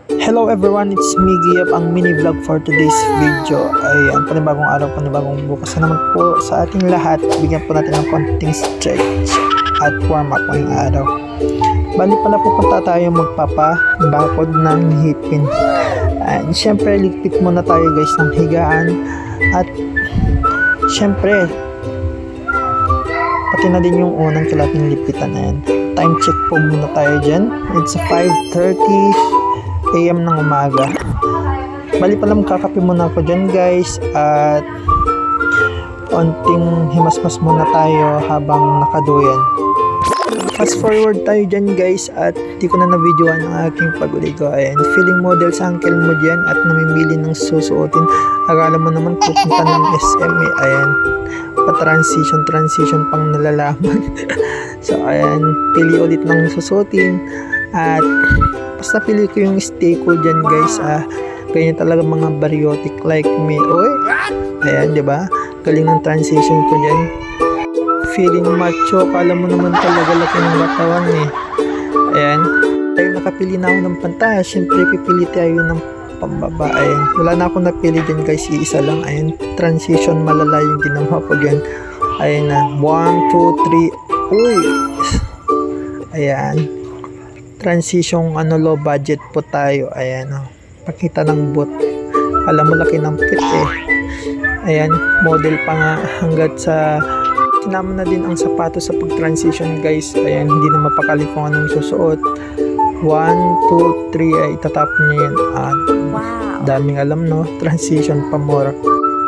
Hello everyone, it's me Giyap, ang mini vlog for today's video. Ayan, panibagong araw, panibagong bukas na naman po sa ating lahat. Bigyan po natin ng konting stretch at warm up ngayong araw. Bali pala pupunta tayo magpapabakod ng ngipin. And syempre, ligpit muna tayo guys ng higaan. At syempre, pati na din yung unang kilating lipitan na yan. Time check po muna tayo dyan. It's 5:30 AM ng umaga. Bali pala magkakape muna ako dyan guys. At konting himasmas muna tayo habang nakaduyan. Fast forward tayo dyan guys. At di ko na na-videoan ang aking paguligo. Ayan, feeling model sa uncle mo dyan. At namimili ng susuotin. Akala mo naman pupunta ng SM eh. Ayan, pa-transition pang nalalaman. So ayan, pili ulit ng susuotin. At basta pili ko yung stay ko dyan guys. Ganyan talaga mga bariotic like me. Oy, ayan, diba? Galing ng transition ko dyan. Feeling macho. Kala mo naman talaga laki ng katawan eh. Ayan, tayo nakapili na ako ng pantaya. Siyempre pipili tayo ng pambaba. Ayan, wala na akong napili dyan guys. Iisa lang. Ayan, transition malala yung ginawa ko dyan. Ayan na, 1, 2, 3. Uy, ayan, transition low budget po tayo. Ayan, pakita ng boot. Alam mo laki ng pit eh. Ayan, model pa nga hanggat sa sinama na din ang sapatos sa pag-transition guys. Ayan, hindi na mapakali kung anong susuot. 1, 2, 3 ay itatapon niya yan. Daming alam no, transition pa more.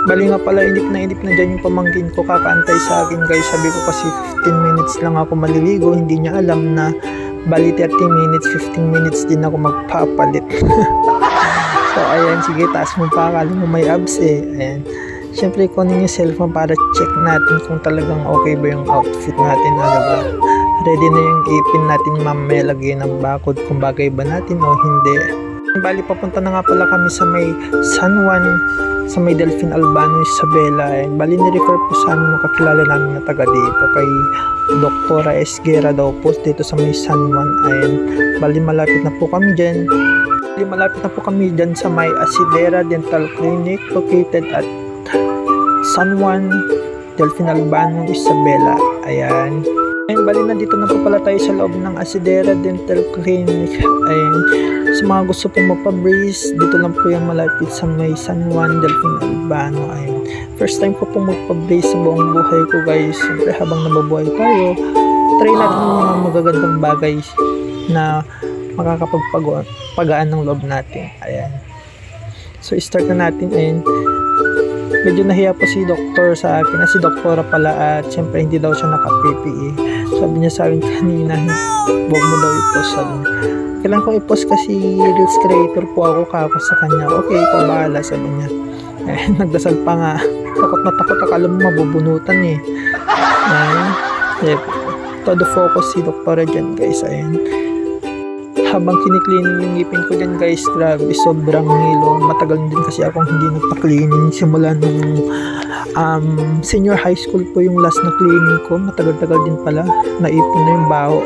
Bali nga pala, inip na dyan yung pamangkin ko, kakaantay sa akin guys. Sabi ko kasi 15 minutes lang ako maliligo, hindi niya alam na bali 30 minutes, 15 minutes din ako magpapalit. So ayan, sige, taas mo pa, akala mo may abs eh. Ayan, syempre kunin yung cellphone para check natin kung talagang okay ba yung outfit natin. Diba? Ready na yung ipin natin mamaya lagyan ng bakod kung bagay ba natin o hindi. Bali papunta na nga pala kami sa may San Juan, sa may Delfin Albano, Isabela. Ayan, bali ni-refer po sa amin ng kakilala namin na taga dito kay Doktora Esguera daw po dito sa may San Juan. Ayan, bali malapit na po kami dyan. Sa may Asidera Dental Clinic located at San Juan, Delfin Albano, Isabela. Ayan. Ayan, bali na dito na po pala tayo sa loob ng Asidera Dental Clinic. Ayan, sa mga gusto pong magpa-brace, dito lang po yung malapit sa may San Juan, Delfin Albano. Ayan, first time ko pong magpa-brace sa buong buhay ko guys. Siyempre habang nababuhay tayo, try natin yung mga magagandang bagay na makakapagpagaan ng loob natin. Ayan, so start na natin. Ayan, medyo nahiya po si doktor sa akin, si doktora pala, at syempre hindi daw siya naka-PPE. Sabi niya sa akin kanina, huwag mo daw i-post. Kailangan kong i-post kasi Reels creator po ako kako sa kanya. Okay, ikaw bahala, sabi niya. Nagdasal pa nga. Takot na takot, akala mo mabubunutan eh. Todo focus si doktora dyan guys. Ayan, habang kiniklinin yung ngipin ko dyan guys, grabe, sobrang hilo. Matagal din kasi akong hindi nagpa-cleaning simula nung senior high school po yung last na cleaning ko. Matagal-tagal din pala, naipon na yung baho.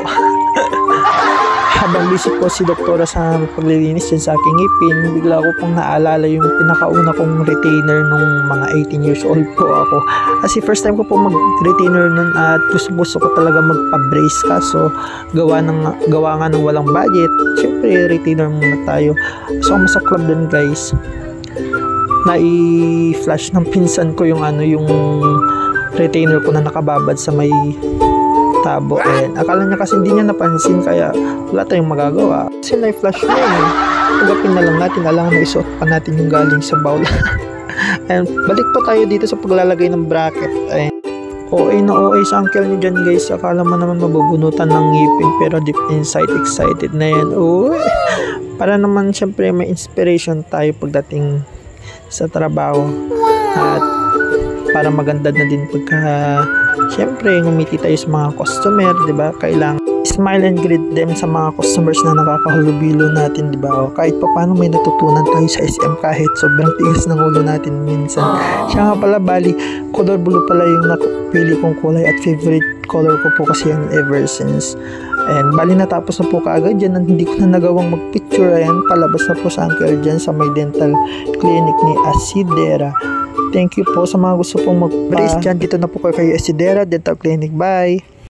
Habang busy po si doktora sa paglilinis dyan sa aking ngipin, bigla ko pong naalala yung pinakauna kong retainer nung mga 18 years old po ako. Kasi first time ko po mag-retainer nun at gusto ko talaga magpa-brace, kaso gawa nga ng walang budget. Siyempre retainer muna tayo. So sa club dun guys, nai-flash ng pinsan ko yung yung retainer ko na nakababad sa may tabo. Ayan, akala niya kasi hindi niya napansin, kaya wala tayong magagawa kasi na-flash na yun. Pagapin na lang natin, alangan na isuot pa natin yung galing sa bowl. Ayan, balik po tayo dito sa paglalagay ng bracket. Ayan, OA na OA sa uncle niyo dyan guys. Akala mo naman mabubunutan ng ngipin, pero deep inside excited na yan. Uy, para naman syempre may inspiration tayo pagdating sa trabaho. At para maganda na din pagka syempre ngumiti tayo sa mga customer, diba? Kailangan smile and greet them sa mga customers na nakakahulubilo natin, diba? O kahit pa paano may natutunan tayo sa SM kahit sobrang tigas ng ulo natin minsan. Siya nga pala, bali color blue pala yung napili kong kulay at favorite color ko po kasi yan ever since. Ayan, bali natapos na po kaagad dyan at hindi ko na nagawang magpicture. Ayan, palabas na po sa Uncle dyan sa may dental clinic ni Asidera. Thank you po sa mga gusto pong magpa-brace dyan. Dito na po kayo kay Asidera Dental Clinic. Bye!